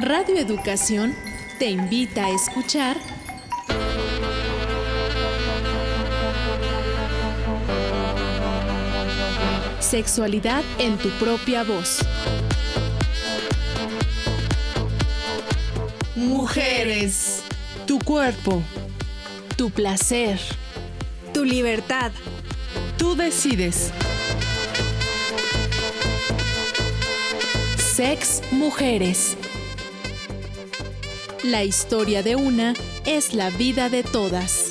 Radio Educación te invita a escuchar Sexualidad en tu propia voz. Mujeres, tu cuerpo, tu placer, tu libertad. Tú decides. Sex Mujeres. La historia de una es la vida de todas.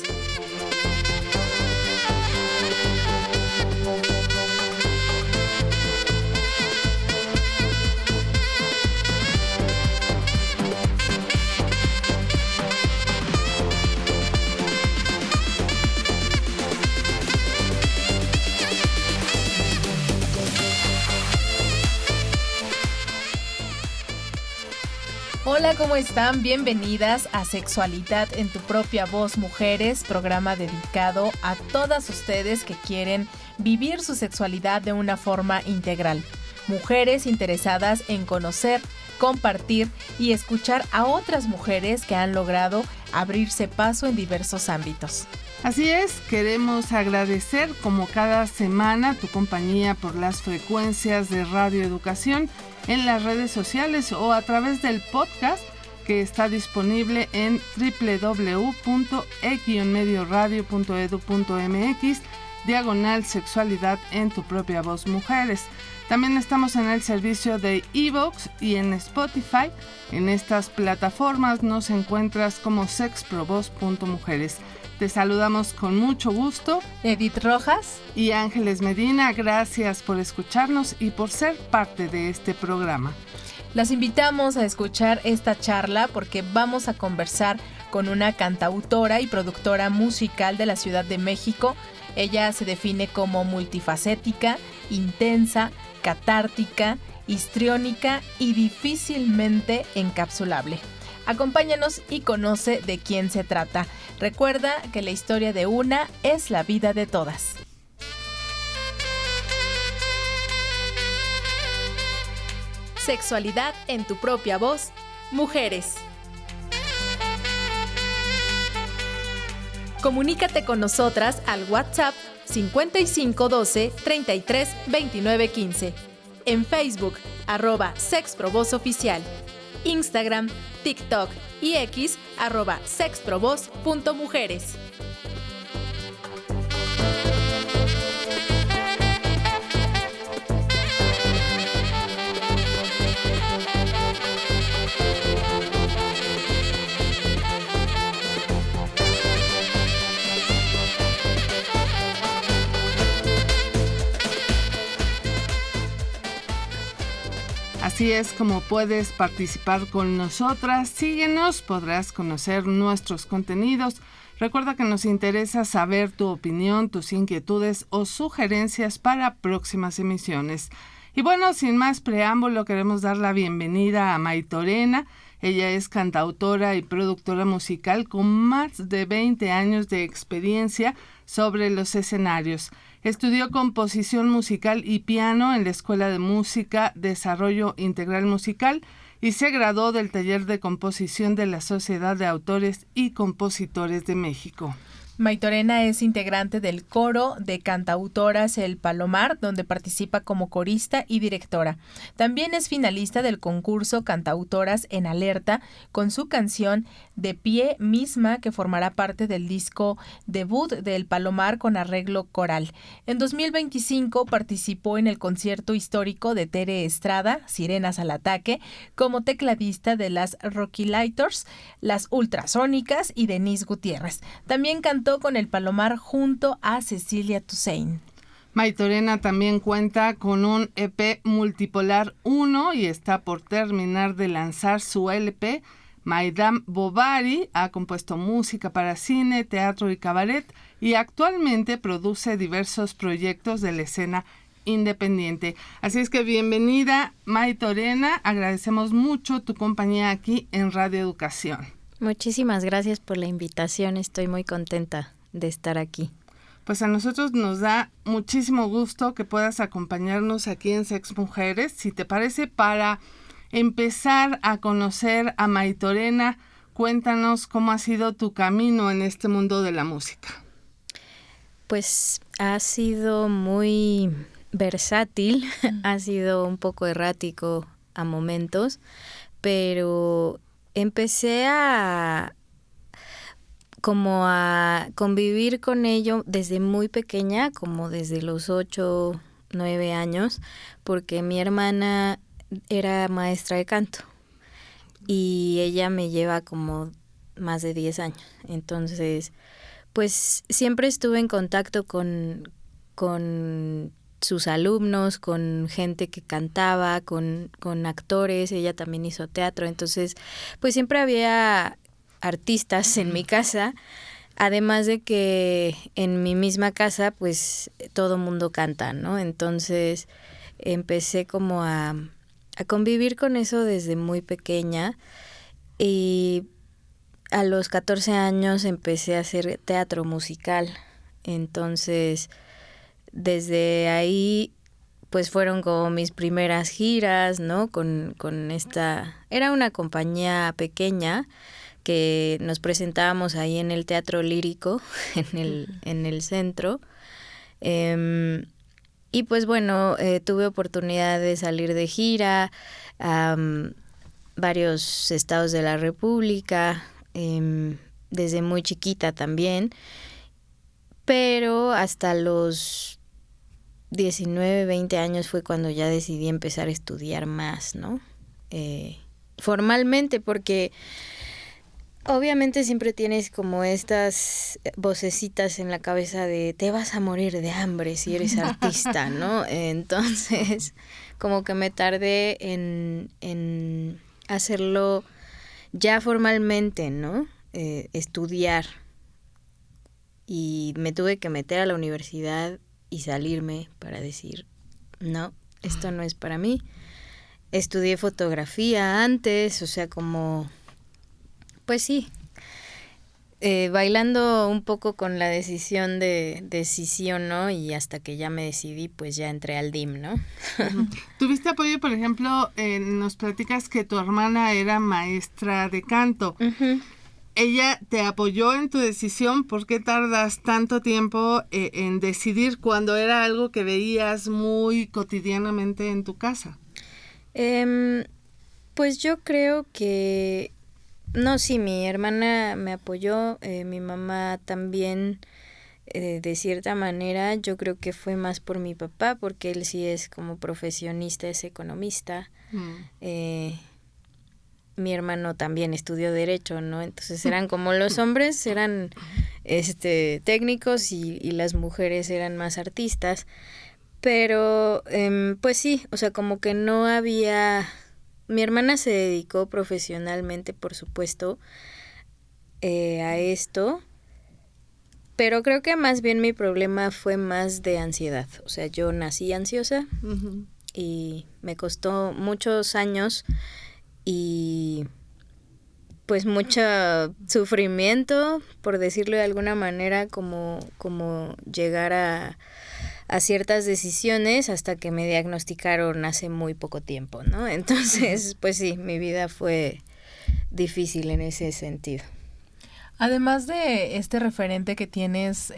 Hola, ¿cómo están? Bienvenidas a Sexualidad en tu propia voz, mujeres, programa dedicado a todas ustedes que quieren vivir su sexualidad de una forma integral. Mujeres interesadas en conocer, compartir y escuchar a otras mujeres que han logrado abrirse paso en diversos ámbitos. Así es, queremos agradecer como cada semana tu compañía por las frecuencias de Radio Educación en las redes sociales o a través del podcast que está disponible en www.e-medioradio.edu.mx/sexualidad en tu propia voz, mujeres. También estamos en el servicio de iVoox y en Spotify. En estas plataformas nos encuentras como sexprovoz.mujeres. Te saludamos con mucho gusto, Edith Rojas y Ángeles Medina. Gracias por escucharnos y por ser parte de este programa. Las invitamos a escuchar esta charla porque vamos a conversar con una cantautora y productora musical de la Ciudad de México. Ella se define como multifacética, intensa, catártica, histriónica y difícilmente encapsulable. Acompáñanos y conoce de quién se trata. Recuerda que la historia de una es la vida de todas. Sexualidad en tu propia voz, mujeres. Comunícate con nosotras al WhatsApp 5512 33 29 15. En Facebook, @sexprovozoficial. Instagram, TikTok y X, @sexprovoz.mujeres. Así es como puedes participar con nosotras. Síguenos, podrás conocer nuestros contenidos. Recuerda que nos interesa saber tu opinión, tus inquietudes o sugerencias para próximas emisiones. Y bueno, sin más preámbulo, queremos dar la bienvenida a Maytorena. Ella es cantautora y productora musical con más de 20 años de experiencia sobre los escenarios. Estudió composición musical y piano en la Escuela de Música Desarrollo Integral Musical y se graduó del taller de composición de la Sociedad de Autores y Compositores de México. Maytorena es integrante del coro de cantautoras El Palomar, donde participa como corista y directora. También es finalista del concurso Cantautoras en Alerta con su canción De Pie misma, que formará parte del disco debut de El Palomar con arreglo coral. En 2025 participó en el concierto histórico de Tere Estrada, Sirenas al Ataque, como tecladista de las Rocky Lighters, las Ultrasónicas y Denise Gutiérrez. También cantó con El Palomar junto a Cecilia Toussaint. Maytorena también cuenta con un EP Multipolar 1 y está por terminar de lanzar su LP. Madame Bovary ha compuesto música para cine, teatro y cabaret y actualmente produce diversos proyectos de la escena independiente. Así es que bienvenida, Maytorena. Agradecemos mucho tu compañía aquí en Radio Educación. Muchísimas gracias por la invitación, estoy muy contenta de estar aquí. Pues a nosotros nos da muchísimo gusto que puedas acompañarnos aquí en Sex Mujeres. Si te parece, para empezar a conocer a Maytorena. Cuéntanos cómo ha sido tu camino en este mundo de la música. Pues ha sido muy versátil, ha sido un poco errático a momentos, pero empecé a convivir con ello desde muy pequeña, como desde los 8, 9 años, porque mi hermana era maestra de canto y ella me lleva como más de 10 años. Entonces, pues siempre estuve en contacto con sus alumnos, con gente que cantaba, con actores. Ella también hizo teatro. Entonces, pues siempre había artistas en mi casa, además de que en mi misma casa, pues todo mundo canta, ¿no? Entonces, empecé como a convivir con eso desde muy pequeña y a los 14 años empecé a hacer teatro musical. Entonces, desde ahí, pues fueron como mis primeras giras, ¿no? Con esta... Era una compañía pequeña que nos presentábamos ahí en el Teatro Lírico, en el centro. Y pues bueno, tuve oportunidad de salir de gira a varios estados de la República, desde muy chiquita también, pero hasta los 19, 20 años fue cuando ya decidí empezar a estudiar más, ¿no? Formalmente, porque obviamente siempre tienes como estas vocecitas en la cabeza de te vas a morir de hambre si eres artista, ¿no? Entonces, como que me tardé en hacerlo ya formalmente, ¿no? Estudiar. Y me tuve que meter a la universidad y salirme para decir, no, esto no es para mí. Estudié fotografía antes, o sea, como... Pues sí, bailando un poco con la decisión de si sí o no, y hasta que ya me decidí, pues ya entré al DIM, ¿no? ¿Tuviste apoyo, por ejemplo, nos platicas que tu hermana era maestra de canto? Uh-huh. ¿Ella te apoyó en tu decisión? ¿Por qué tardas tanto tiempo en decidir cuando era algo que veías muy cotidianamente en tu casa? Pues yo creo que... No, sí, mi hermana me apoyó, mi mamá también, de cierta manera. Yo creo que fue más por mi papá, porque él sí es como profesionista, es economista. Mi hermano también estudió Derecho, ¿no? Entonces eran como los hombres eran técnicos y las mujeres eran más artistas. Pero, pues sí, o sea, como que no había... Mi hermana se dedicó profesionalmente, por supuesto, a esto, pero creo que más bien mi problema fue más de ansiedad. O sea, yo nací ansiosa uh-huh. y me costó muchos años y pues mucho sufrimiento, por decirlo de alguna manera, como llegar a ciertas decisiones hasta que me diagnosticaron hace muy poco tiempo, ¿no? Entonces, pues sí, mi vida fue difícil en ese sentido. Además de este referente que tienes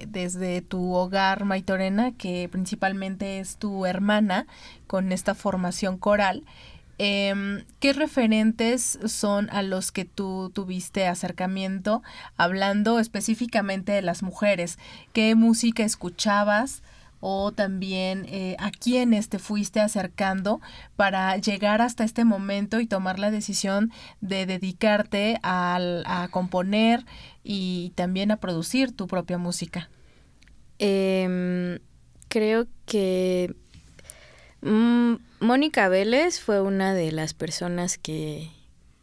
desde tu hogar, Maytorena, que principalmente es tu hermana con esta formación coral, ¿qué referentes son a los que tú tuviste acercamiento, hablando específicamente de las mujeres? ¿Qué música escuchabas? O también a quiénes te fuiste acercando para llegar hasta este momento y tomar la decisión de dedicarte a componer y también a producir tu propia música. Creo que Mónica Vélez fue una de las personas que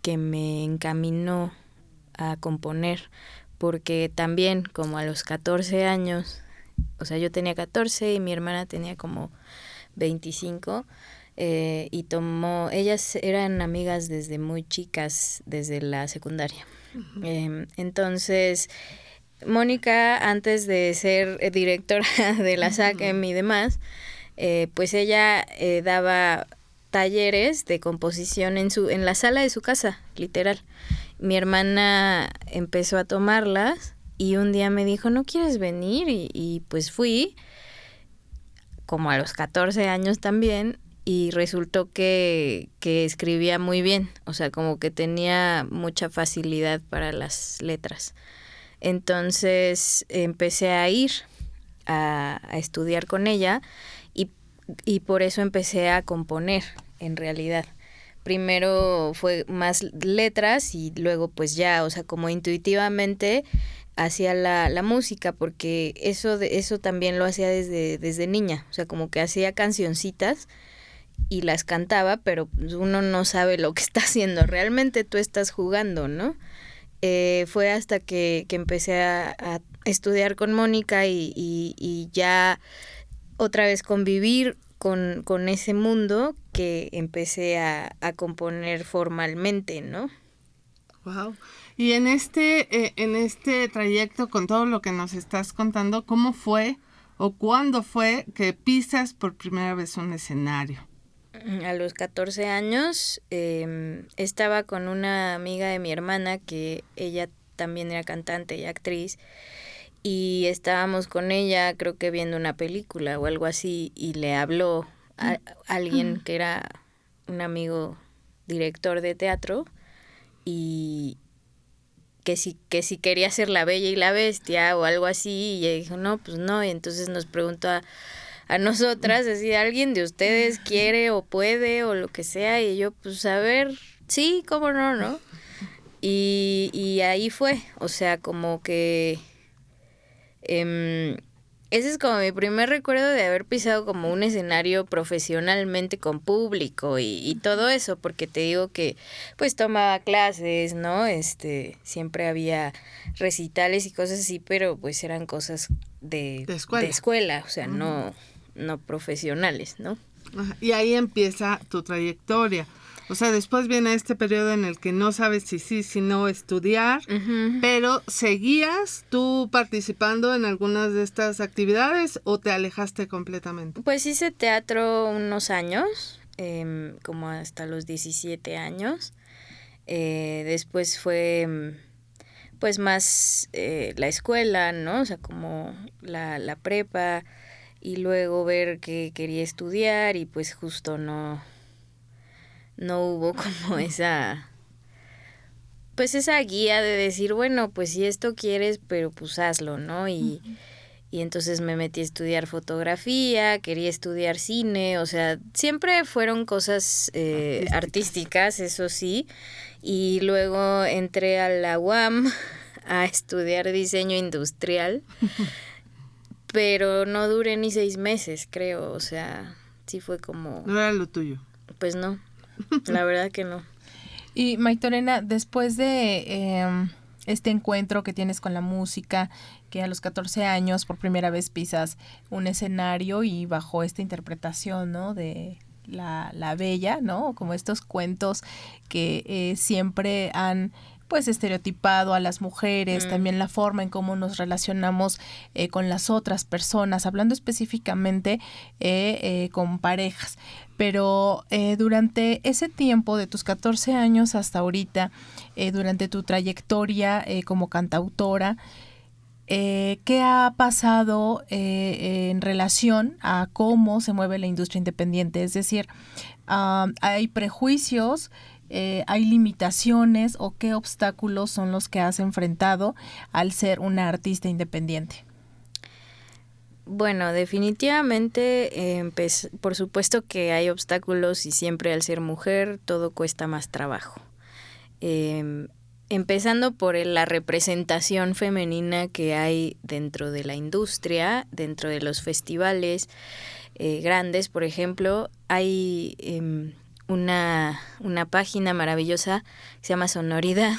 me encaminó a componer, porque también como a los 14 años... O sea, yo tenía 14 y mi hermana tenía como 25 y ellas eran amigas desde muy chicas, desde la secundaria. Uh-huh. Entonces, Mónica, antes de ser directora de la SACEM y demás, pues ella daba talleres de composición en la sala de su casa, literal. Mi hermana empezó a tomarlas y un día me dijo, ¿no quieres venir? Y pues fui, como a los 14 años también, y resultó que escribía muy bien, o sea, como que tenía mucha facilidad para las letras. Entonces empecé a ir a estudiar con ella y por eso empecé a componer, en realidad. Primero fue más letras y luego pues ya, o sea, como intuitivamente hacía la música, porque eso también lo hacía desde niña, o sea, como que hacía cancioncitas y las cantaba, pero uno no sabe lo que está haciendo, realmente tú estás jugando, ¿no? Fue hasta que empecé a estudiar con Mónica y ya otra vez convivir con ese mundo que empecé a componer formalmente, ¿no? Wow. Y en este trayecto, con todo lo que nos estás contando, ¿cómo fue o cuándo fue que pisas por primera vez un escenario? A los 14 años estaba con una amiga de mi hermana que ella también era cantante y actriz, y estábamos con ella creo que viendo una película o algo así, y le habló a alguien que era un amigo director de teatro y que si quería ser La Bella y la Bestia o algo así, y ella dijo no, pues no, y entonces nos preguntó a nosotras, así, ¿alguien de ustedes quiere o puede o lo que sea? Y yo, pues a ver, sí, cómo no, ¿no? Y ahí fue, o sea, como que ese es como mi primer recuerdo de haber pisado como un escenario profesionalmente con público y todo eso, porque te digo que pues tomaba clases, ¿no? Siempre había recitales y cosas así, pero pues eran cosas de escuela, o sea, no profesionales, ¿no? Y ahí empieza tu trayectoria. O sea, después viene este periodo en el que no sabes si sí, si no estudiar, pero ¿seguías tú participando en algunas de estas actividades o te alejaste completamente? Pues hice teatro unos años, como hasta los 17 años. Después fue pues más la escuela, ¿no? O sea, como la prepa, y luego ver que quería estudiar y pues justo no hubo como esa guía de decir, bueno, pues si esto quieres, pero pues hazlo, ¿no? Y entonces me metí a estudiar fotografía, quería estudiar cine, o sea, siempre fueron cosas artísticas, eso sí, y luego entré a la UAM a estudiar diseño industrial, pero no duré ni 6 meses, creo, o sea, sí fue como... No era lo tuyo. Pues no. La verdad que no. Y Maytorena, después de este encuentro que tienes con la música, que a los 14 años por primera vez pisas un escenario y bajo esta interpretación, ¿no? De la Bella, ¿no? Como estos cuentos que siempre han pues estereotipado a las mujeres, también la forma en cómo nos relacionamos con las otras personas, hablando específicamente con parejas. Pero durante ese tiempo, de tus 14 años hasta ahorita, durante tu trayectoria como cantautora, ¿qué ha pasado en relación a cómo se mueve la industria independiente? Es decir, ¿hay prejuicios? ¿Hay limitaciones o qué obstáculos son los que has enfrentado al ser una artista independiente? Bueno, definitivamente, por supuesto que hay obstáculos y siempre al ser mujer todo cuesta más trabajo. Empezando por la representación femenina que hay dentro de la industria, dentro de los festivales grandes, por ejemplo, hay... una página maravillosa que se llama Sonoridad,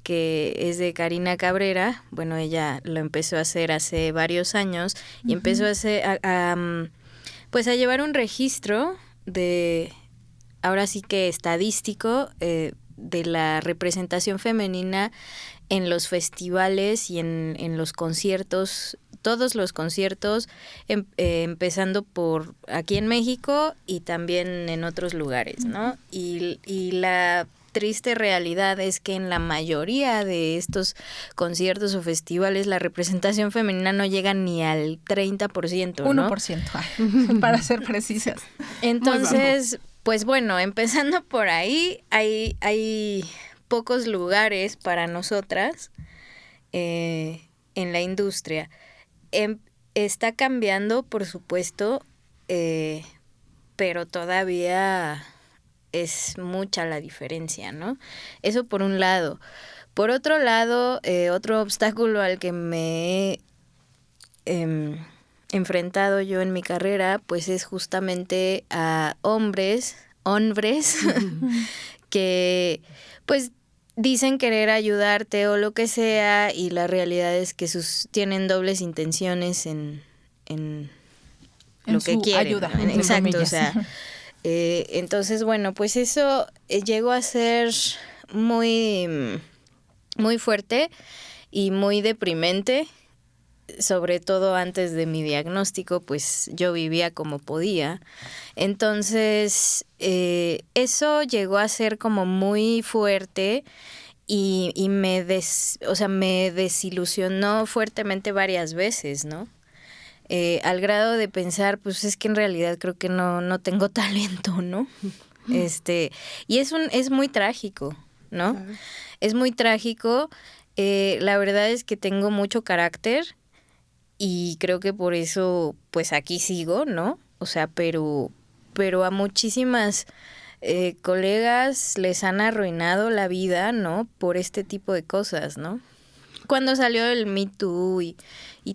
que es de Karina Cabrera. Bueno, ella lo empezó a hacer hace varios años y empezó a llevar un registro de, ahora sí que estadístico, de la representación femenina en los festivales y en los conciertos todos los conciertos, empezando por aquí en México y también en otros lugares, ¿no? Y la triste realidad es que en la mayoría de estos conciertos o festivales la representación femenina no llega ni al 30%, ¿no? 1%, para ser precisas. Entonces, pues bueno, empezando por ahí, hay pocos lugares para nosotras en la industria. Está cambiando, por supuesto, pero todavía es mucha la diferencia, ¿no? Eso por un lado. Por otro lado, otro obstáculo al que me he enfrentado yo en mi carrera, pues es justamente a hombres que pues dicen querer ayudarte o lo que sea, y la realidad es que tienen dobles intenciones en lo que quieren. Ayuda, ¿no? Exacto, o sea, entonces bueno, pues eso llegó a ser muy, muy fuerte y muy deprimente. Sobre todo antes de mi diagnóstico, pues yo vivía como podía. Entonces, eso llegó a ser como muy fuerte y me desilusionó fuertemente varias veces, ¿no? Al grado de pensar, pues es que en realidad creo que no tengo talento, ¿no? Y es muy trágico, ¿no? Claro. Es muy trágico. La verdad es que tengo mucho carácter. Y creo que por eso, pues aquí sigo, ¿no? O sea, pero a muchísimas colegas les han arruinado la vida, ¿no? Por este tipo de cosas, ¿no? Cuando salió el Me Too y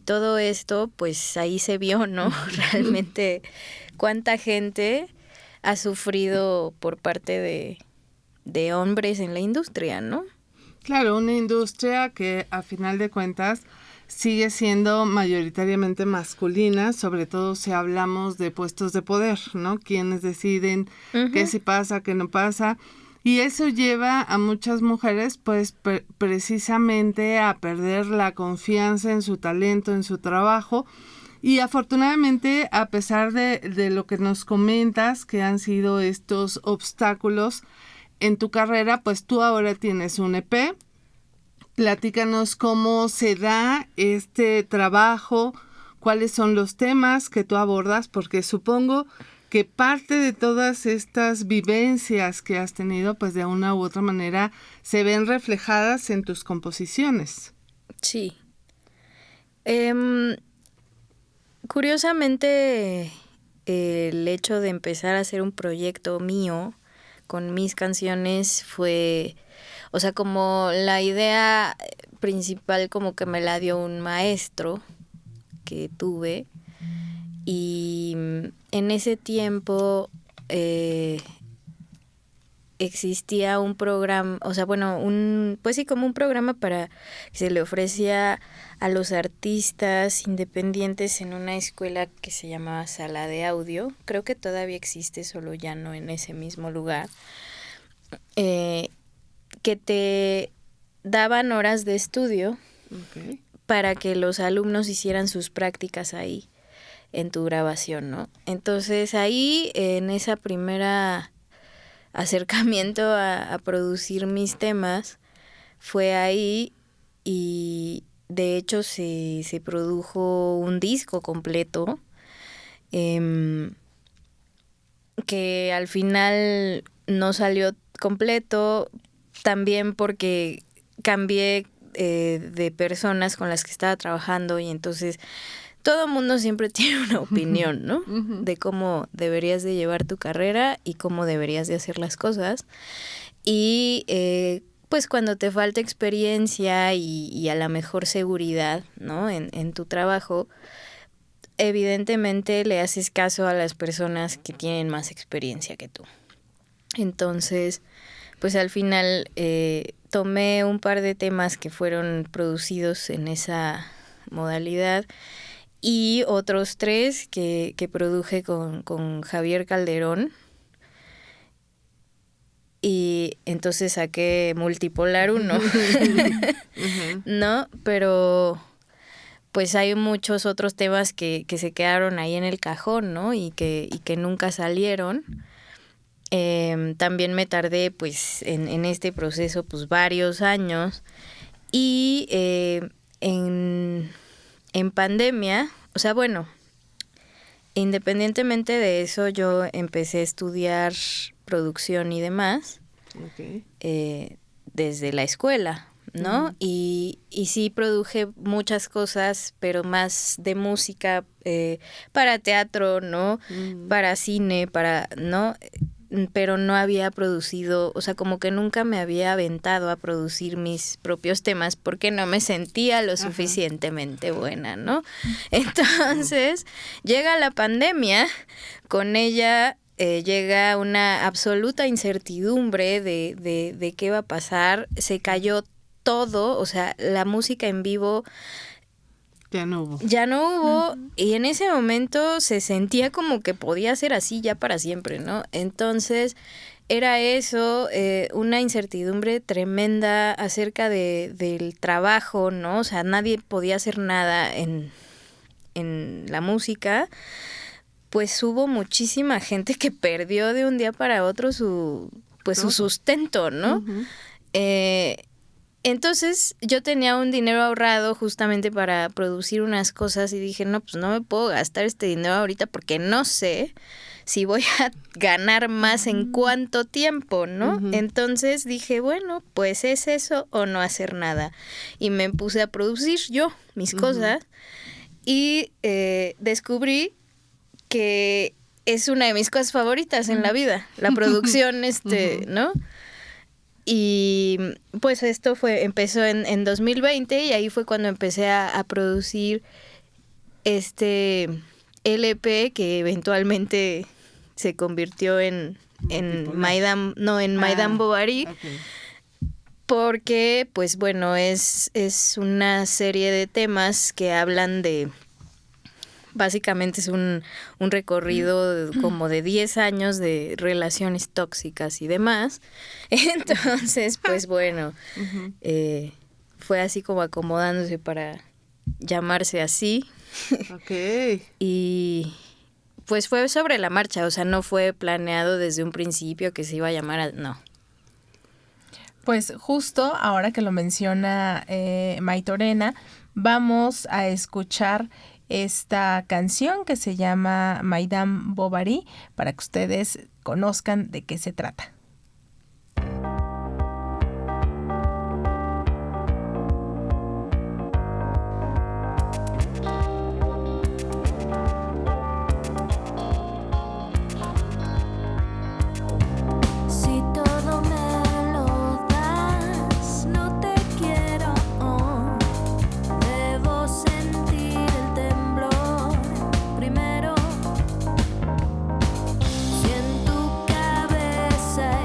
todo esto, pues ahí se vio, ¿no? Realmente cuánta gente ha sufrido por parte de hombres en la industria, ¿no? Claro, una industria que a final de cuentas sigue siendo mayoritariamente masculina, sobre todo si hablamos de puestos de poder, ¿no? Quienes deciden qué sí pasa, qué no pasa. Y eso lleva a muchas mujeres, pues, precisamente a perder la confianza en su talento, en su trabajo. Y afortunadamente, a pesar de lo que nos comentas, que han sido estos obstáculos en tu carrera, pues tú ahora tienes un EP. Platícanos cómo se da este trabajo, cuáles son los temas que tú abordas, porque supongo que parte de todas estas vivencias que has tenido, pues de una u otra manera se ven reflejadas en tus composiciones. Sí. Curiosamente, el hecho de empezar a hacer un proyecto mío con mis canciones fue... O sea, como la idea principal como que me la dio un maestro que tuve, y en ese tiempo existía un programa, o sea, bueno, pues sí, como un programa para que se le ofrecía a los artistas independientes en una escuela que se llamaba Sala de Audio. Creo que todavía existe, solo ya no en ese mismo lugar. Que te daban horas de estudio para que los alumnos hicieran sus prácticas ahí en tu grabación, ¿no? Entonces ahí, en esa primera acercamiento a producir mis temas, fue ahí, y de hecho se produjo un disco completo que al final no salió completo, también porque cambié de personas con las que estaba trabajando, y entonces todo el mundo siempre tiene una opinión, ¿no? De cómo deberías de llevar tu carrera y cómo deberías de hacer las cosas. Y pues cuando te falta experiencia y a la mejor seguridad, ¿no? En tu trabajo, evidentemente le haces caso a las personas que tienen más experiencia que tú. Entonces, pues al final tomé un par de temas que fueron producidos en esa modalidad y otros 3 que produje con Javier Calderón, y entonces saqué Multipolar 1, ¿no? Pero pues hay muchos otros temas que se quedaron ahí en el cajón, ¿no? Y que nunca salieron. También me tardé pues en este proceso pues varios años y en pandemia, o sea, bueno, independientemente de eso, yo empecé a estudiar producción y demás desde la escuela, ¿no? Y sí produje muchas cosas, pero más de música para teatro, ¿no? Para cine, ¿no? Pero no había producido, o sea, como que nunca me había aventado a producir mis propios temas porque no me sentía lo suficientemente buena, ¿no? Entonces, llega la pandemia, con ella llega una absoluta incertidumbre de qué va a pasar, se cayó todo, o sea, la música en vivo ya no hubo. Y en ese momento se sentía como que podía ser así ya para siempre, ¿no? Entonces era eso, una incertidumbre tremenda acerca del trabajo, ¿no? O sea, nadie podía hacer nada en la música. Pues hubo muchísima gente que perdió de un día para otro su sustento, ¿no? Entonces yo tenía un dinero ahorrado justamente para producir unas cosas y dije, no, pues no me puedo gastar este dinero ahorita porque no sé si voy a ganar más en cuánto tiempo, ¿no? Entonces dije, bueno, pues es eso o no hacer nada. Y me puse a producir yo mis cosas y descubrí que es una de mis cosas favoritas en la vida, la producción, ¿no? Y pues esto empezó en 2020 y ahí fue cuando empecé a producir este LP que eventualmente se convirtió en Madame Bovary. Porque, pues bueno, es una serie de temas que hablan de... Básicamente es un recorrido como de 10 años de relaciones tóxicas y demás. Entonces, pues bueno, fue así como acomodándose para llamarse así. Y pues fue sobre la marcha, o sea, no fue planeado desde un principio que se iba a llamar, no. Pues justo ahora que lo menciona Maytorena, vamos a escuchar esta canción que se llama Madame Bovary para que ustedes conozcan de qué se trata. Si en tu cabeza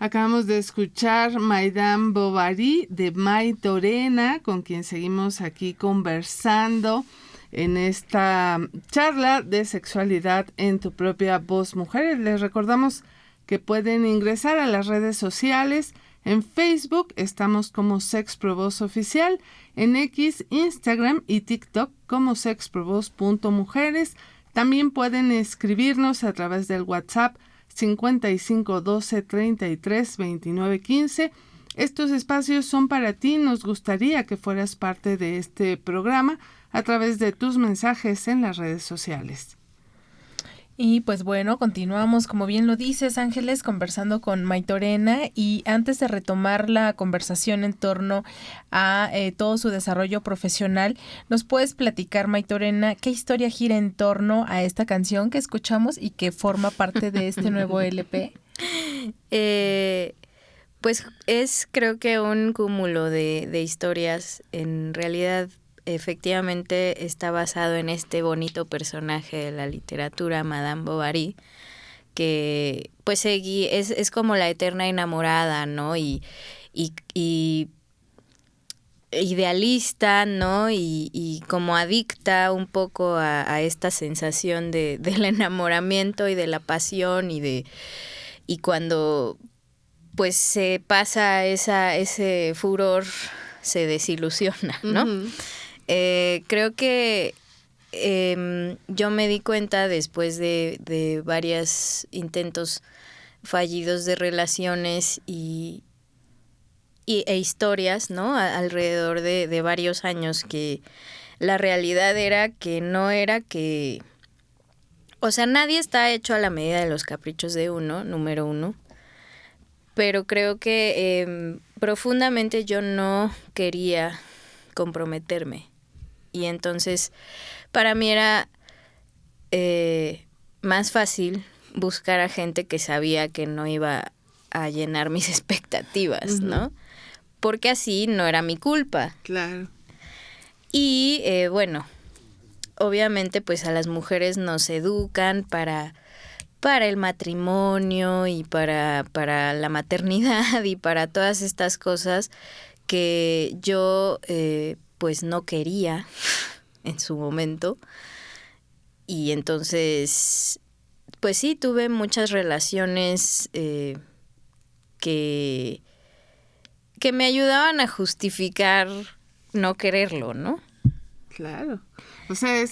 Acabamos de escuchar Madame Bovary de Maytorena, con quien seguimos aquí conversando en esta charla de sexualidad en tu propia voz, mujeres. Les recordamos que pueden ingresar a las redes sociales. En Facebook estamos como Sexprovoz Oficial, en X, Instagram y TikTok como sexprovoz.mujeres. También pueden escribirnos a través del WhatsApp 55 12 33 29 15. Estos espacios son para ti. Nos gustaría que fueras parte de este programa a través de tus mensajes en las redes sociales. Y pues bueno, continuamos, como bien lo dices, Ángeles, conversando con Maytorena, y antes de retomar la conversación en torno a todo su desarrollo profesional, ¿nos puedes platicar, Maytorena, qué historia gira en torno a esta canción que escuchamos y que forma parte de este nuevo LP? Pues es, creo que un cúmulo de historias. En realidad, efectivamente está basado en este bonito personaje de la literatura, Madame Bovary, que pues es como la eterna enamorada, ¿no? Y idealista, ¿no? Y como adicta un poco a esta sensación del enamoramiento y de la pasión y cuando pues se pasa ese furor, se desilusiona, ¿no? Uh-huh. Creo que yo me di cuenta después de varios intentos fallidos de relaciones e historias, ¿no? Alrededor de varios años, que la realidad era que no era que... O sea, nadie está hecho a la medida de los caprichos de uno, número uno. Pero creo que profundamente yo no quería comprometerme. Y entonces para mí era más fácil buscar a gente que sabía que no iba a llenar mis expectativas, uh-huh, ¿no? Porque así no era mi culpa. Claro. Y bueno, obviamente pues a las mujeres nos educan para el matrimonio y para la maternidad y para todas estas cosas que yo pues no quería en su momento. Y entonces pues sí, tuve muchas relaciones que me ayudaban a justificar no quererlo, ¿no? Claro. O sea,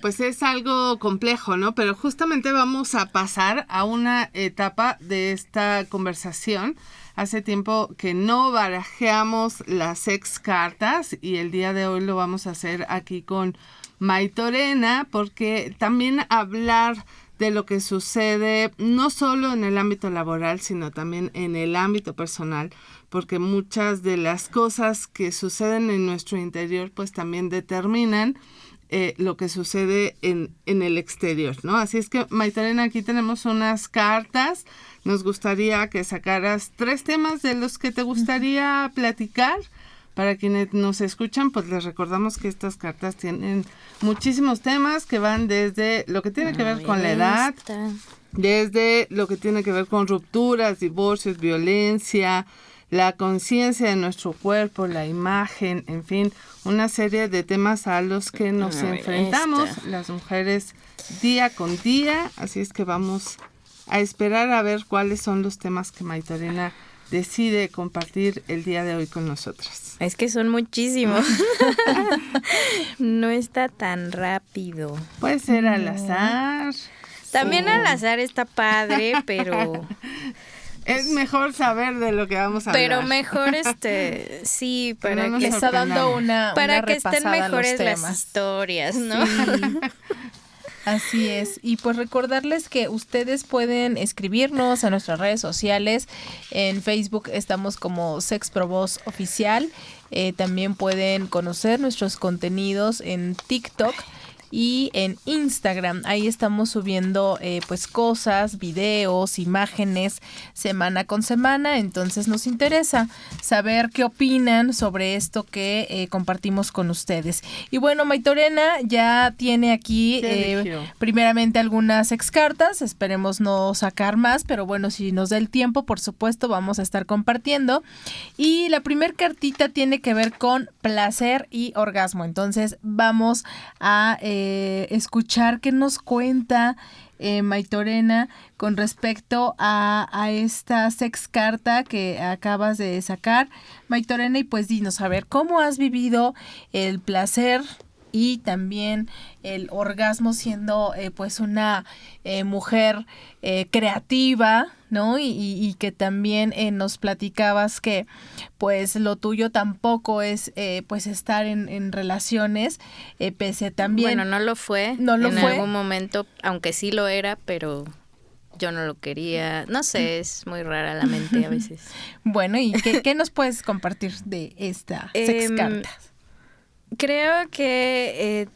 pues es algo complejo, ¿no? Pero justamente vamos a pasar a una etapa de esta conversación. Hace tiempo que no barajeamos las sex cartas y el día de hoy lo vamos a hacer aquí con Maytorena, porque también hablar de lo que sucede no solo en el ámbito laboral, sino también en el ámbito personal, porque muchas de las cosas que suceden en nuestro interior pues también determinan lo que sucede en el exterior, ¿no? Así es que, Maytorena, aquí tenemos unas cartas. Nos gustaría que sacaras 3 temas de los que te gustaría platicar. Para quienes nos escuchan, pues les recordamos que estas cartas tienen muchísimos temas que van desde lo que tiene que ver con la edad, desde lo que tiene que ver con rupturas, divorcios, violencia, la conciencia de nuestro cuerpo, la imagen, en fin, una serie de temas a los que nos enfrentamos las mujeres día con día. Así es que vamos a esperar a ver cuáles son los temas que Maytorena decide compartir el día de hoy con nosotras. Es que son muchísimos. No está tan rápido. Puede ser al azar. También al azar está padre, pero... Es mejor saber de lo que vamos a hablar. Pero mejor sí, para que está dando para que estén mejores las historias, ¿no? Sí. Así es. Y pues recordarles que ustedes pueden escribirnos a nuestras redes sociales. En Facebook estamos como Sexprovoz Oficial. También pueden conocer nuestros contenidos en TikTok. y en Instagram. Ahí estamos subiendo pues cosas, videos, imágenes, semana con semana. Entonces nos interesa saber qué opinan sobre esto que compartimos con ustedes. Y bueno, Maytorena ya tiene aquí primeramente algunas excartas. Esperemos no sacar más, pero bueno, si nos da el tiempo, por supuesto, vamos a estar compartiendo. Y la primer cartita tiene que ver con placer y orgasmo. Entonces vamos a escuchar qué nos cuenta Maytorena con respecto a esta sex carta que acabas de sacar, Maytorena, y pues dinos, a ver, ¿cómo has vivido el placer y también el orgasmo siendo pues una mujer creativa, ¿no? Y que también nos platicabas que pues lo tuyo tampoco es pues estar en relaciones, pese también... Bueno, no lo fue. No lo en fue. algún momento, aunque sí lo era, pero yo no lo quería. No sé, es muy rara la mente a veces. Bueno, ¿y qué nos puedes compartir de esta sex carta? Creo que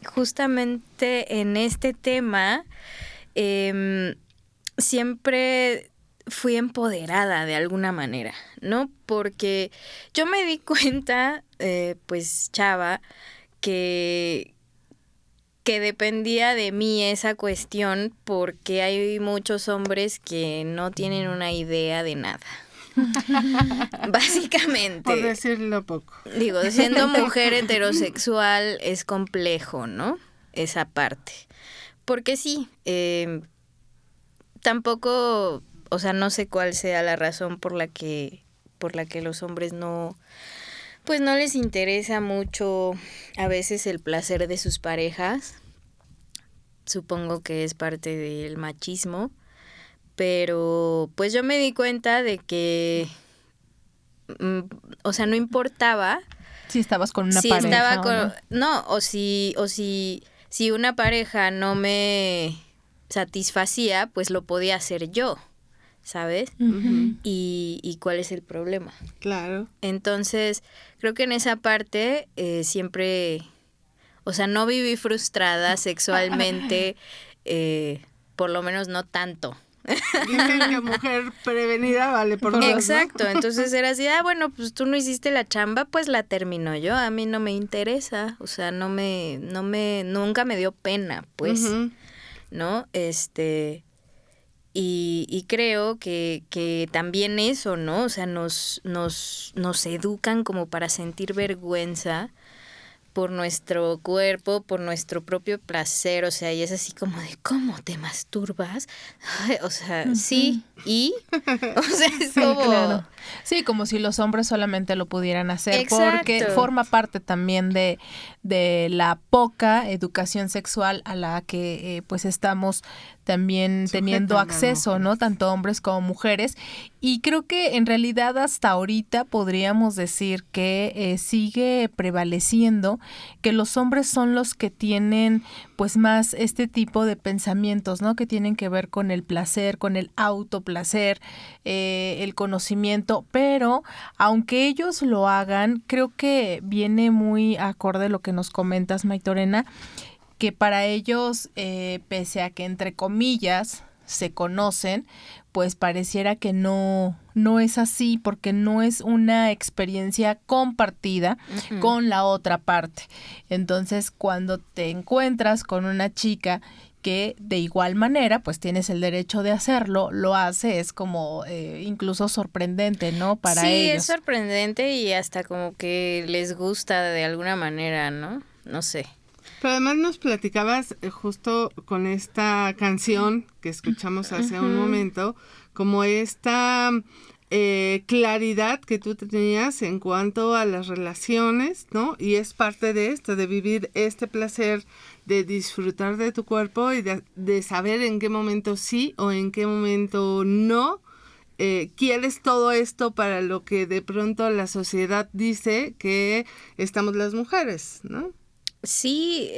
justamente en este tema siempre fui empoderada de alguna manera, ¿no? Porque yo me di cuenta, pues chava, que dependía de mí esa cuestión, porque hay muchos hombres que no tienen una idea de nada. Básicamente. Por decirlo poco. Digo, siendo mujer heterosexual es complejo, ¿no? Esa parte. Porque sí, tampoco, o sea, no sé cuál sea la razón por la que los hombres no, pues no les interesa mucho a veces el placer de sus parejas. Supongo que es parte del machismo. Pero pues yo me di cuenta de que, o sea, no importaba. Si estabas con una si pareja. Estaba con, no, o si una pareja no me satisfacía, pues lo podía hacer yo, ¿sabes? Uh-huh. ¿Y cuál es el problema? Claro. Entonces, creo que en esa parte siempre, o sea, no viví frustrada sexualmente, por lo menos no tanto. Dicen que mujer prevenida vale por dos, Exacto, ¿no? entonces era así, bueno, pues tú no hiciste la chamba, pues la termino yo, a mí no me interesa, o sea, nunca me dio pena, pues, Uh-huh. ¿no? Y creo que también eso, ¿no? O sea, nos educan como para sentir vergüenza por nuestro cuerpo, por nuestro propio placer, o sea, y es así como de, ¿cómo te masturbas? Ay, o sea, uh-huh. Sí, ¿y? O sea, es sí, como... Claro. Sí, como si los hombres solamente lo pudieran hacer. Exacto. Porque forma parte también de la poca educación sexual a la que pues estamos también teniendo acceso, ¿no? Tanto hombres como mujeres. Y creo que en realidad hasta ahorita podríamos decir que sigue prevaleciendo que los hombres son los que tienen pues más este tipo de pensamientos, ¿no? Que tienen que ver con el placer, con el autoplacer, el conocimiento, pero aunque ellos lo hagan, creo que viene muy acorde lo que nos comentas, Maytorena, que para ellos, pese a que entre comillas se conocen, pues pareciera que no es así, porque no es una experiencia compartida uh-huh. con la otra parte. Entonces, cuando te encuentras con una chica que de igual manera, pues tienes el derecho de hacerlo, lo hace, es como incluso sorprendente, ¿no? Para ellos. Sí, es sorprendente y hasta como que les gusta de alguna manera, ¿no? No sé. Pero además nos platicabas justo con esta canción que escuchamos hace un momento, como esta claridad que tú tenías en cuanto a las relaciones, ¿no? Y es parte de esto, de vivir este placer, de disfrutar de tu cuerpo y de saber en qué momento sí o en qué momento no. Quieres todo esto para lo que de pronto la sociedad dice que estamos las mujeres, ¿no? Sí,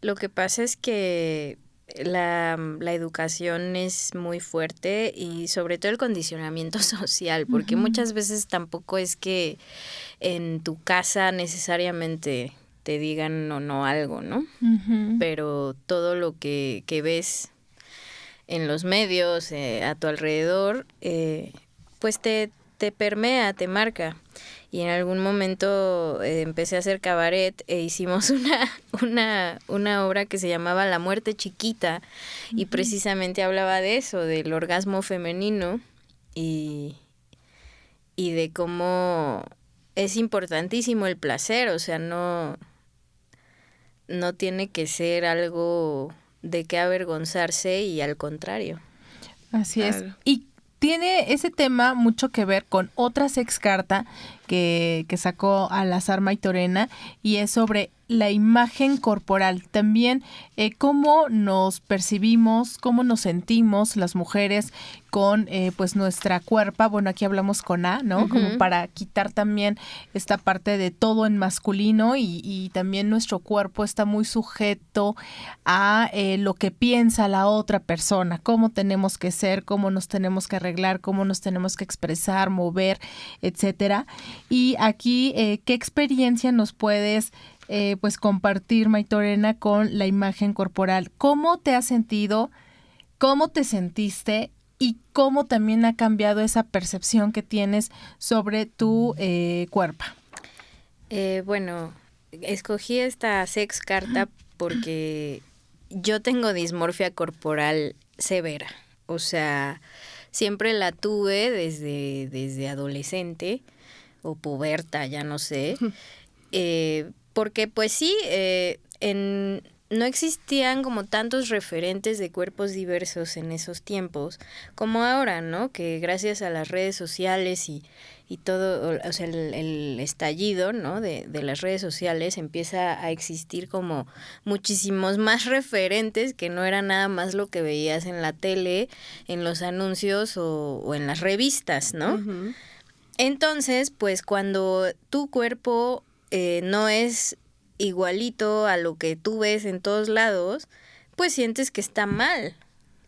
lo que pasa es que la educación es muy fuerte y sobre todo el condicionamiento social, porque uh-huh. muchas veces tampoco es que en tu casa necesariamente te digan o no algo, ¿no? Ujú. Pero todo lo que ves en los medios, a tu alrededor, pues te permea, te marca. Y en algún momento empecé a hacer cabaret e hicimos una obra que se llamaba La muerte chiquita, y precisamente hablaba de eso, del orgasmo femenino y de cómo es importantísimo el placer, o sea, no tiene que ser algo de qué avergonzarse, y al contrario. Así es. Claro. Y tiene ese tema mucho que ver con otra sex carta que sacó Al-Azhar Maitorena, y es sobre la imagen corporal. También cómo nos percibimos, cómo nos sentimos las mujeres con pues nuestra cuerpa. Bueno, aquí hablamos con A, ¿no? Ujú. Como para quitar también esta parte de todo en masculino, y también nuestro cuerpo está muy sujeto a lo que piensa la otra persona, cómo tenemos que ser, cómo nos tenemos que arreglar, cómo nos tenemos que expresar, mover, etcétera. Y aquí, ¿qué experiencia nos puedes pues compartir, Maitorena, con la imagen corporal? ¿Cómo te has sentido? ¿Cómo te sentiste? Y cómo también ha cambiado esa percepción que tienes sobre tu cuerpo. Bueno, escogí esta sex carta porque yo tengo dismorfia corporal severa. O sea, siempre la tuve desde adolescente o puberta, ya no sé. Porque pues sí, no existían como tantos referentes de cuerpos diversos en esos tiempos como ahora, ¿no? Que gracias a las redes sociales y todo, o sea, el estallido, ¿no? de las redes sociales, empieza a existir como muchísimos más referentes que no era nada más lo que veías en la tele, en los anuncios o en las revistas, ¿no? Ujú. Entonces, pues cuando tu cuerpo no es igualito a lo que tú ves en todos lados, pues sientes que está mal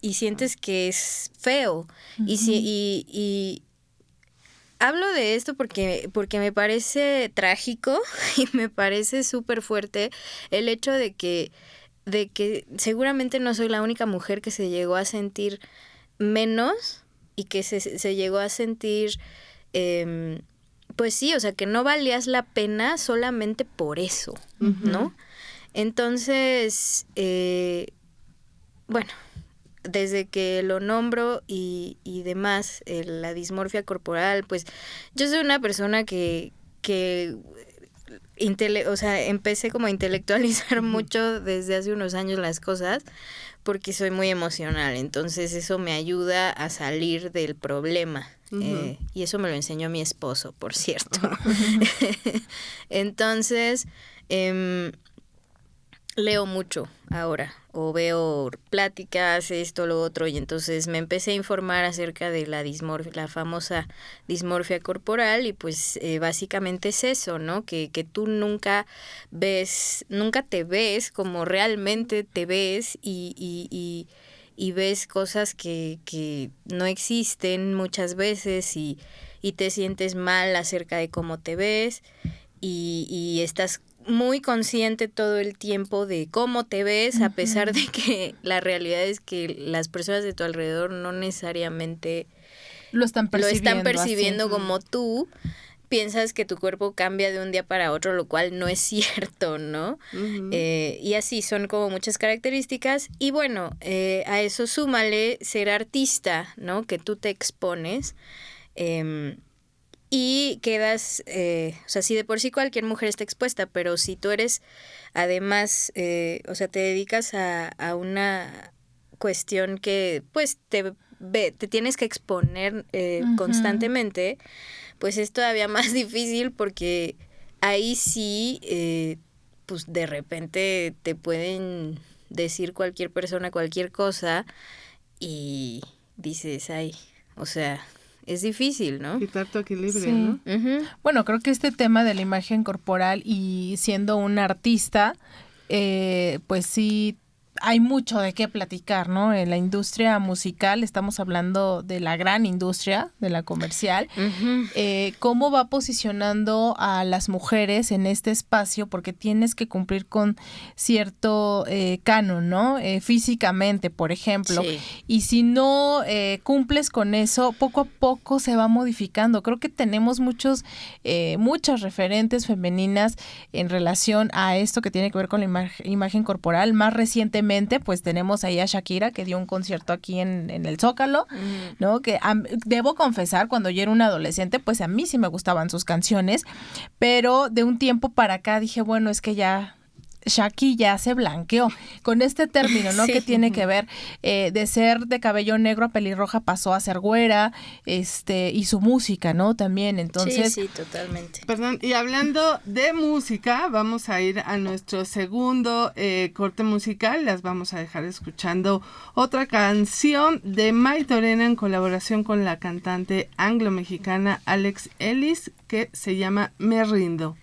y sientes que es feo. Y hablo de esto porque me parece trágico y me parece súper fuerte el hecho de que seguramente no soy la única mujer que se llegó a sentir menos y que se llegó a sentir, pues sí, o sea, que no valías la pena solamente por eso, ¿no? Entonces, bueno, desde que lo nombro y demás, la dismorfia corporal, pues yo soy una persona que o sea, empecé como a intelectualizar mucho desde hace unos años las cosas, porque soy muy emocional, entonces eso me ayuda a salir del problema. Y eso me lo enseñó mi esposo, por cierto. Entonces, leo mucho ahora, o veo pláticas, esto, lo otro, y entonces me empecé a informar acerca de la famosa dismorfia corporal, y pues básicamente es eso, ¿no? Que tú nunca te ves como realmente te ves, y ves cosas que no existen muchas veces, y te sientes mal acerca de cómo te ves, y estás muy consciente todo el tiempo de cómo te ves, a pesar de que la realidad es que las personas de tu alrededor no necesariamente Lo están percibiendo así. como tú. Piensas que tu cuerpo cambia de un día para otro, lo cual no es cierto, ¿no? Y así son como muchas características. Y bueno, a eso súmale ser artista, ¿no? Que tú te expones. Y quedas, o sea, si de por sí cualquier mujer está expuesta, pero si tú eres además, o sea, te dedicas a una cuestión que pues te tienes que exponer constantemente, pues es todavía más difícil, porque ahí sí, pues de repente te pueden decir cualquier persona cualquier cosa y dices, ay, o sea, es difícil, ¿no? Quitar tu equilibrio, Sí. ¿no? Bueno, creo que este tema de la imagen corporal, y siendo un artista, pues sí hay mucho de qué platicar, ¿no? En la industria musical, estamos hablando de la gran industria, de la comercial. ¿Cómo va posicionando a las mujeres en este espacio? Porque tienes que cumplir con cierto canon, ¿no? Físicamente, por ejemplo. Sí. Y si no cumples con eso, poco a poco se va modificando. Creo que tenemos muchas referentes femeninas en relación a esto que tiene que ver con la imagen corporal. Más recientemente, pues tenemos ahí a Shakira, que dio un concierto aquí en el Zócalo, ¿no? Que debo confesar, cuando yo era una adolescente, pues a mí sí me gustaban sus canciones, pero de un tiempo para acá dije, bueno, es que ya Shaki ya se blanqueó con este término, ¿no? Sí. Que tiene que ver de ser de cabello negro a pelirroja, pasó a ser güera, y su música, ¿no? También, entonces. Sí, totalmente. Perdón, y hablando de música, vamos a ir a nuestro segundo corte musical. Las vamos a dejar escuchando otra canción de Maytorena en colaboración con la cantante anglo-mexicana Alex Ellis, que se llama Me Rindo.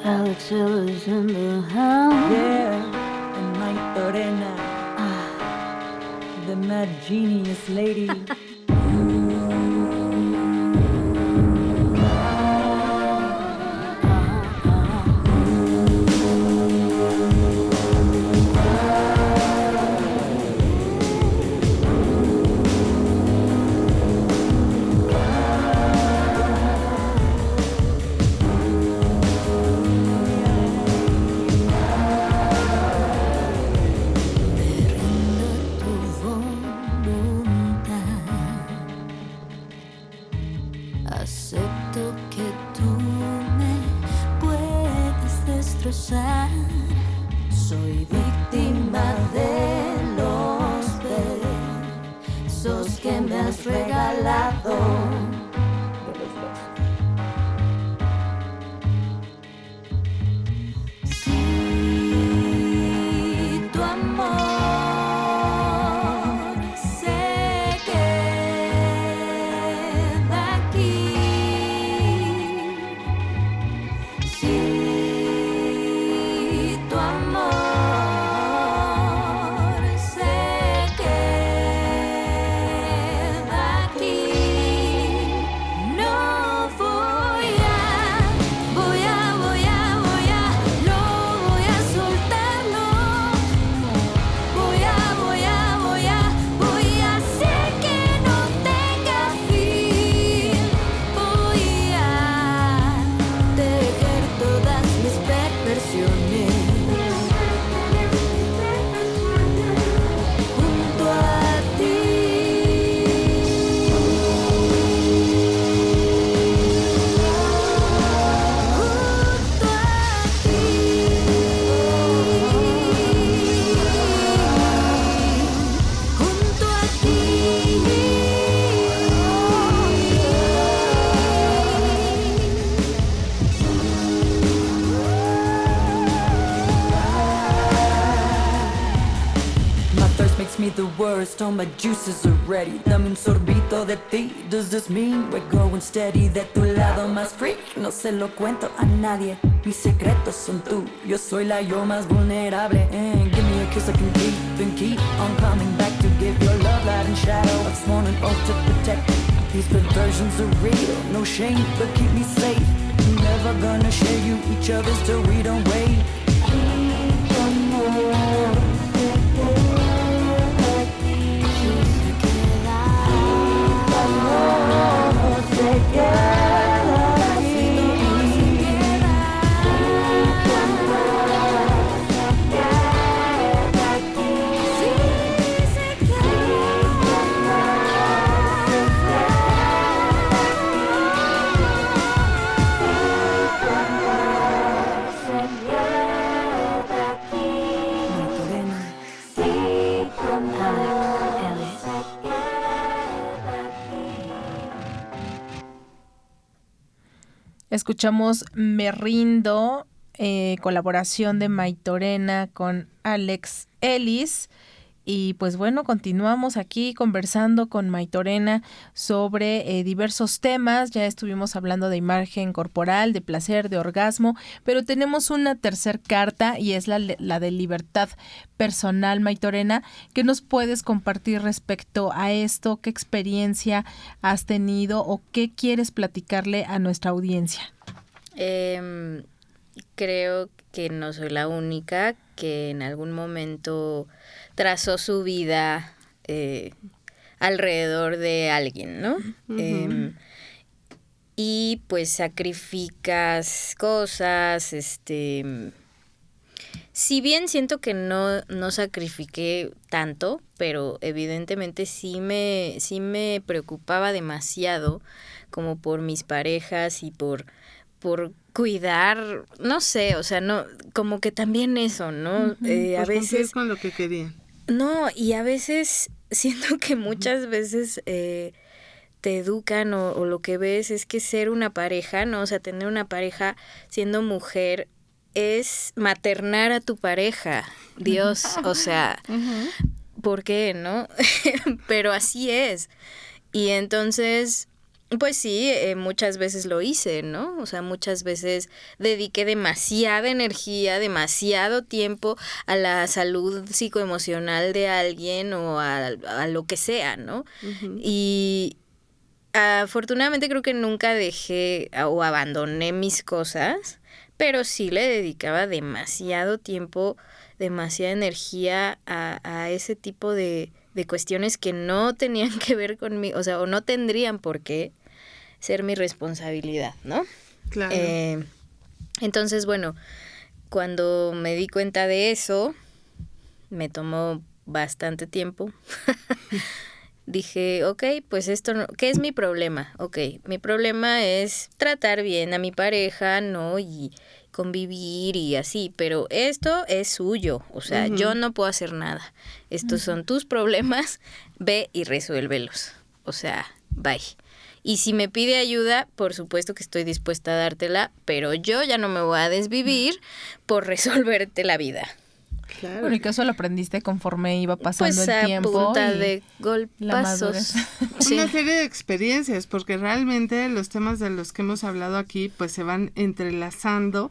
Alex Ellis in the house. Yeah, and Maytorena, the mad genius lady. Acepto que tú me puedes destrozar. Soy víctima de los besos que me has regalado. Si tu amor se queda aquí, si tu amor se queda aquí, no voy a, no voy a soltarlo, voy a hacer que no tenga fin, voy a tejer todas mis perversiones junto a ti. Junto a ti. My thirst makes me the worst, all my juices are ready. Dame un sorbito de ti, does this mean we're going steady? De tu lado más freak, no se lo cuento a nadie. Mis secretos son tú, yo soy la yo más vulnerable. Give me a kiss I can keep and keep on coming back to give your love light and shadow. I've sworn an oath to protect. These perversions are real, no shame, but keep me safe. Never gonna share you each other's till we don't wait. Escuchamos Me Rindo, colaboración de Maytorena con Alex Ellis. Y pues bueno, continuamos aquí conversando con Maytorena sobre diversos temas. Ya estuvimos hablando de imagen corporal, de placer, de orgasmo, pero tenemos una tercer carta y es la de libertad personal, Maytorena. ¿Qué nos puedes compartir respecto a esto? ¿Qué experiencia has tenido o qué quieres platicarle a nuestra audiencia? Creo que no soy la única que en algún momento trazó su vida alrededor de alguien, ¿no? Y pues sacrificas cosas, si bien siento que no sacrifiqué tanto, pero evidentemente sí me preocupaba demasiado como por mis parejas y por cuidar, no sé, o sea, no, como que también eso, ¿no? A veces con lo que querían. No, y a veces siento que muchas veces te educan o lo que ves es que ser una pareja, ¿no? O sea, tener una pareja siendo mujer es maternar a tu pareja. Dios, o sea, ¿por qué, no? Pero así es. Y entonces, pues sí, muchas veces lo hice, ¿no? O sea, muchas veces dediqué demasiada energía, demasiado tiempo a la salud psicoemocional de alguien o a lo que sea, ¿no? Y afortunadamente creo que nunca dejé o abandoné mis cosas, pero sí le dedicaba demasiado tiempo, demasiada energía a ese tipo de cuestiones que no tenían que ver conmigo, o sea, o no tendrían por qué ser mi responsabilidad, ¿no? Claro. Entonces, bueno, cuando me di cuenta de eso, me tomó bastante tiempo. Dije, ok, pues esto no, ¿qué es mi problema? Ok, mi problema es tratar bien a mi pareja, ¿no? Y convivir y así, pero esto es suyo, o sea, yo no puedo hacer nada. Estos son tus problemas, ve y resuélvelos. O sea, bye. Y si me pide ayuda, por supuesto que estoy dispuesta a dártela, pero yo ya no me voy a desvivir por resolverte la vida. Claro. Bueno, y que eso lo aprendiste conforme iba pasando Pues el tiempo. a punta y de la madurez. golpazos. Sí. Una serie de experiencias, porque realmente los temas de los que hemos hablado aquí pues se van entrelazando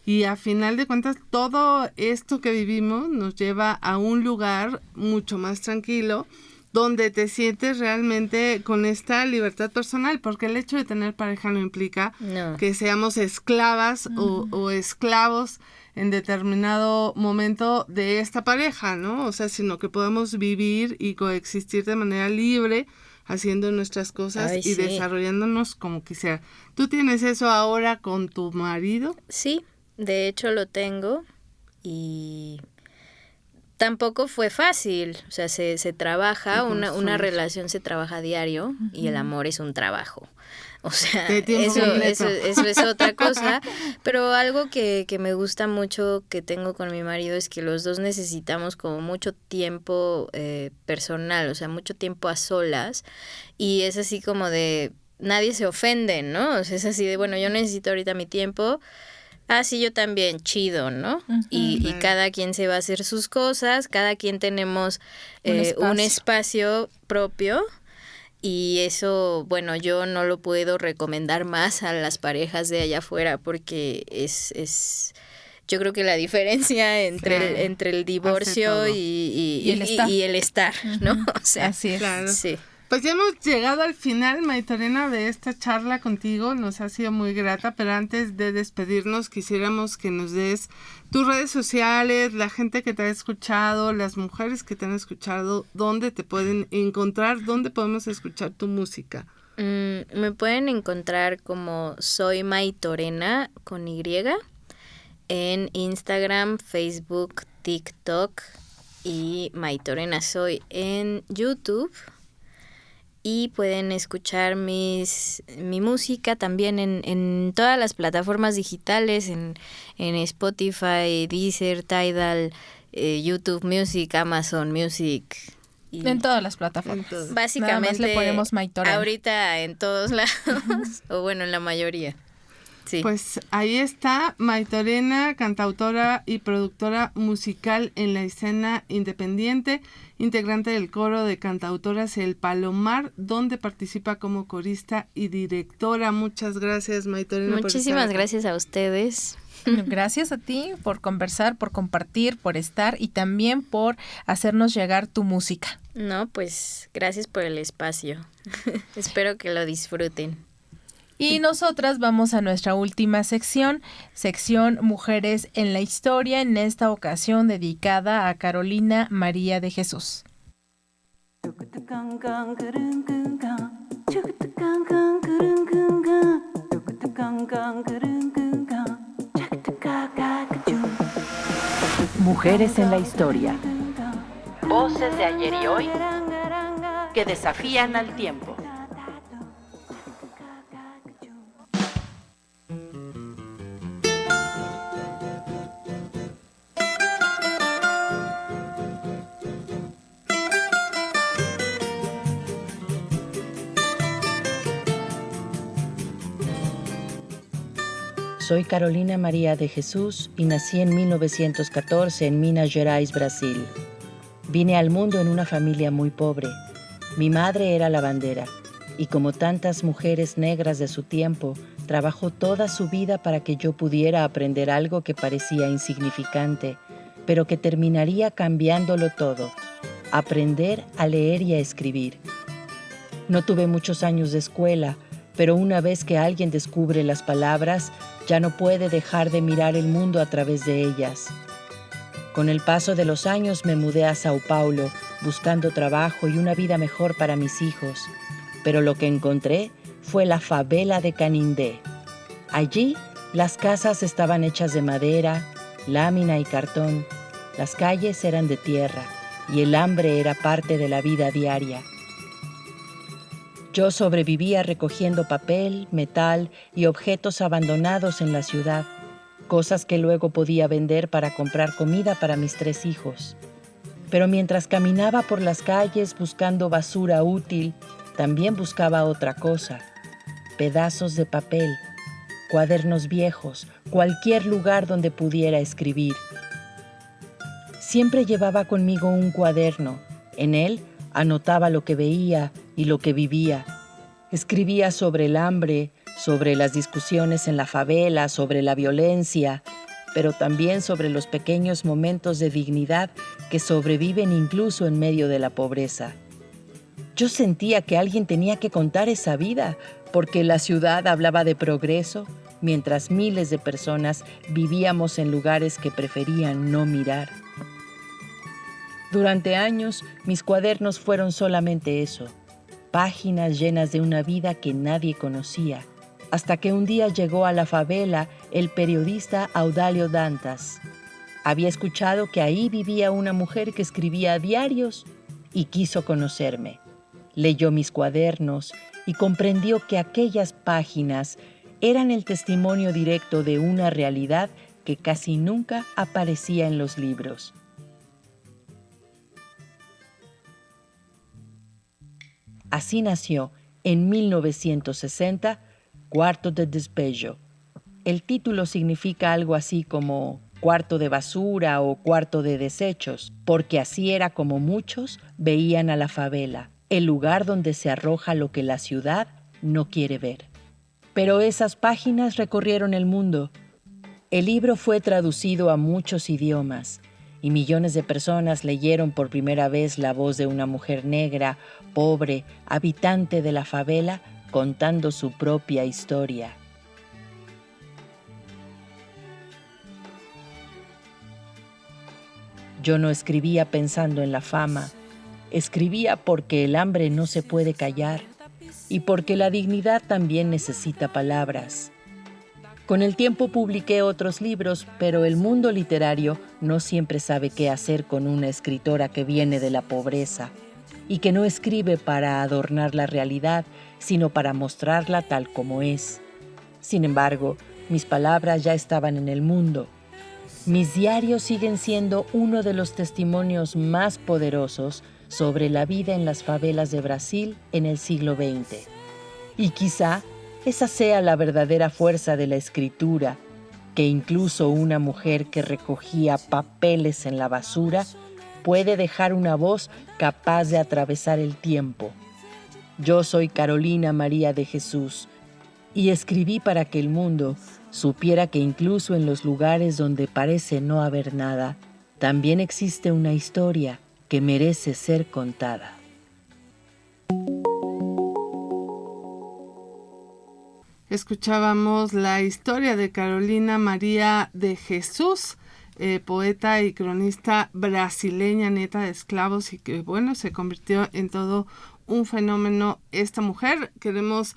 y a final de cuentas todo esto que vivimos nos lleva a un lugar mucho más tranquilo donde te sientes realmente con esta libertad personal, porque el hecho de tener pareja no implica que seamos esclavas o esclavos en determinado momento de esta pareja, ¿no? O sea, sino que podemos vivir y coexistir de manera libre, haciendo nuestras cosas y desarrollándonos como quisiera. ¿Tú tienes eso ahora con tu marido? Sí, de hecho lo tengo y tampoco fue fácil, o sea, se trabaja, una relación se trabaja a diario y el amor es un trabajo. O sea, eso es otra cosa, pero algo que me gusta mucho que tengo con mi marido es que los dos necesitamos como mucho tiempo personal, o sea, mucho tiempo a solas, y es así como de nadie se ofende, ¿no? O sea, es así de, bueno, yo necesito ahorita mi tiempo. Ah, sí, yo también, chido, ¿no? Y cada quien se va a hacer sus cosas, cada quien tenemos un espacio propio y eso, bueno, yo no lo puedo recomendar más a las parejas de allá afuera porque es yo creo que la diferencia entre el divorcio y el estar, ¿no? O sea, así es. Claro. Sí. Pues ya hemos llegado al final, Maytorena, de esta charla contigo. Nos ha sido muy grata, pero antes de despedirnos quisiéramos que nos des tus redes sociales, la gente que te ha escuchado, las mujeres que te han escuchado, dónde te pueden encontrar, dónde podemos escuchar tu música. Me pueden encontrar como Soy Maytorena con Y en Instagram, Facebook, TikTok y Maytorena Soy en YouTube. Y pueden escuchar mi música también en todas las plataformas digitales, en Spotify, Deezer, Tidal, YouTube Music, Amazon Music. Y en todas las plataformas. Básicamente nada más le ponemos Maytorena. Ahorita en todos lados, o bueno, en la mayoría. Sí. Pues ahí está Maytorena, cantautora y productora musical en la escena independiente, integrante del coro de cantautoras El Palomar, donde participa como corista y directora. Muchas gracias, Maytorena. Muchísimas gracias a ustedes. Gracias a ti por conversar, por compartir, por estar y también por hacernos llegar tu música. No, pues gracias por el espacio. Espero que lo disfruten. Y nosotras vamos a nuestra última sección Mujeres en la Historia, en esta ocasión dedicada a Carolina María de Jesús. Mujeres en la Historia. Voces de ayer y hoy que desafían al tiempo. Soy Carolina María de Jesús y nací en 1914 en Minas Gerais, Brasil. Vine al mundo en una familia muy pobre. Mi madre era lavandera y, como tantas mujeres negras de su tiempo, trabajó toda su vida para que yo pudiera aprender algo que parecía insignificante, pero que terminaría cambiándolo todo: aprender a leer y a escribir. No tuve muchos años de escuela, pero una vez que alguien descubre las palabras, ya no puede dejar de mirar el mundo a través de ellas. Con el paso de los años me mudé a Sao Paulo, buscando trabajo y una vida mejor para mis hijos. Pero lo que encontré fue la favela de Canindé. Allí, las casas estaban hechas de madera, lámina y cartón. Las calles eran de tierra y el hambre era parte de la vida diaria. Yo sobrevivía recogiendo papel, metal y objetos abandonados en la ciudad, cosas que luego podía vender para comprar comida para mis 3 hijos. Pero mientras caminaba por las calles buscando basura útil, también buscaba otra cosa: pedazos de papel, cuadernos viejos, cualquier lugar donde pudiera escribir. Siempre llevaba conmigo un cuaderno. En él anotaba lo que veía y lo que vivía. Escribía sobre el hambre, sobre las discusiones en la favela, sobre la violencia, pero también sobre los pequeños momentos de dignidad que sobreviven incluso en medio de la pobreza. Yo sentía que alguien tenía que contar esa vida, porque la ciudad hablaba de progreso, mientras miles de personas vivíamos en lugares que preferían no mirar. Durante años, mis cuadernos fueron solamente eso: páginas llenas de una vida que nadie conocía, hasta que un día llegó a la favela el periodista Audálio Dantas. Había escuchado que ahí vivía una mujer que escribía diarios y quiso conocerme. Leyó mis cuadernos y comprendió que aquellas páginas eran el testimonio directo de una realidad que casi nunca aparecía en los libros. Así nació, en 1960, Quarto de Despejo. El título significa algo así como cuarto de basura o cuarto de desechos, porque así era como muchos veían a la favela, el lugar donde se arroja lo que la ciudad no quiere ver. Pero esas páginas recorrieron el mundo. El libro fue traducido a muchos idiomas y millones de personas leyeron por primera vez la voz de una mujer negra, pobre, habitante de la favela, contando su propia historia. Yo no escribía pensando en la fama, escribía porque el hambre no se puede callar y porque la dignidad también necesita palabras. Con el tiempo publiqué otros libros, pero el mundo literario no siempre sabe qué hacer con una escritora que viene de la pobreza y que no escribe para adornar la realidad, sino para mostrarla tal como es. Sin embargo, mis palabras ya estaban en el mundo. Mis diarios siguen siendo uno de los testimonios más poderosos sobre la vida en las favelas de Brasil en el siglo XX. Y quizá esa sea la verdadera fuerza de la escritura, que incluso una mujer que recogía papeles en la basura puede dejar una voz capaz de atravesar el tiempo. Yo soy Carolina María de Jesús y escribí para que el mundo supiera que incluso en los lugares donde parece no haber nada, también existe una historia que merece ser contada. Escuchábamos la historia de Carolina María de Jesús, poeta y cronista brasileña, nieta de esclavos, y que, bueno, se convirtió en todo un fenómeno esta mujer. Queremos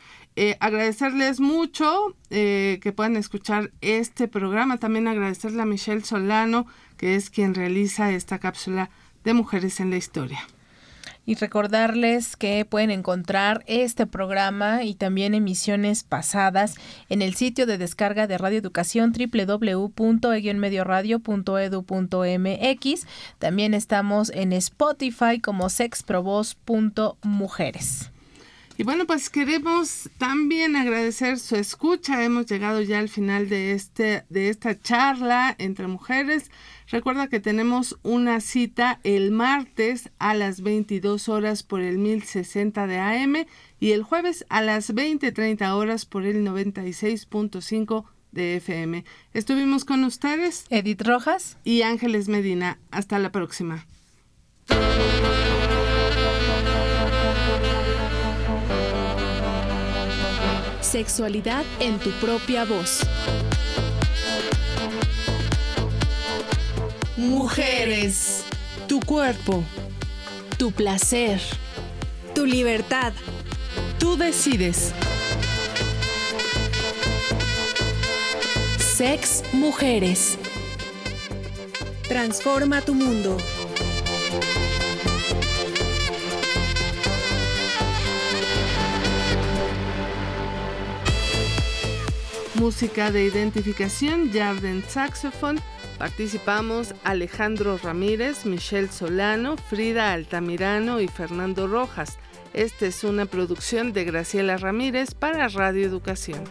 agradecerles mucho que puedan escuchar este programa. También agradecerle a Michelle Solano, que es quien realiza esta cápsula de Mujeres en la Historia. Y recordarles que pueden encontrar este programa y también emisiones pasadas en el sitio de descarga de Radio Educación www.medioradio.edu.mx. También estamos en Spotify como sexprovoz.mujeres. Y bueno, pues queremos también agradecer su escucha. Hemos llegado ya al final de esta charla entre mujeres. Recuerda que tenemos una cita el martes a las 22 horas por el 1060 de AM y el jueves a las 20:30 horas por el 96.5 de FM. Estuvimos con ustedes Edith Rojas y Ángeles Medina. Hasta la próxima. Sexualidad en tu propia voz. Mujeres. Tu cuerpo. Tu placer. Tu libertad. Tú decides. Sex Mujeres. Transforma tu mundo. Música de identificación, Yarden Saxophone. Participamos Alejandro Ramírez, Michelle Solano, Frida Altamirano y Fernando Rojas. Esta es una producción de Graciela Ramírez para Radio Educación.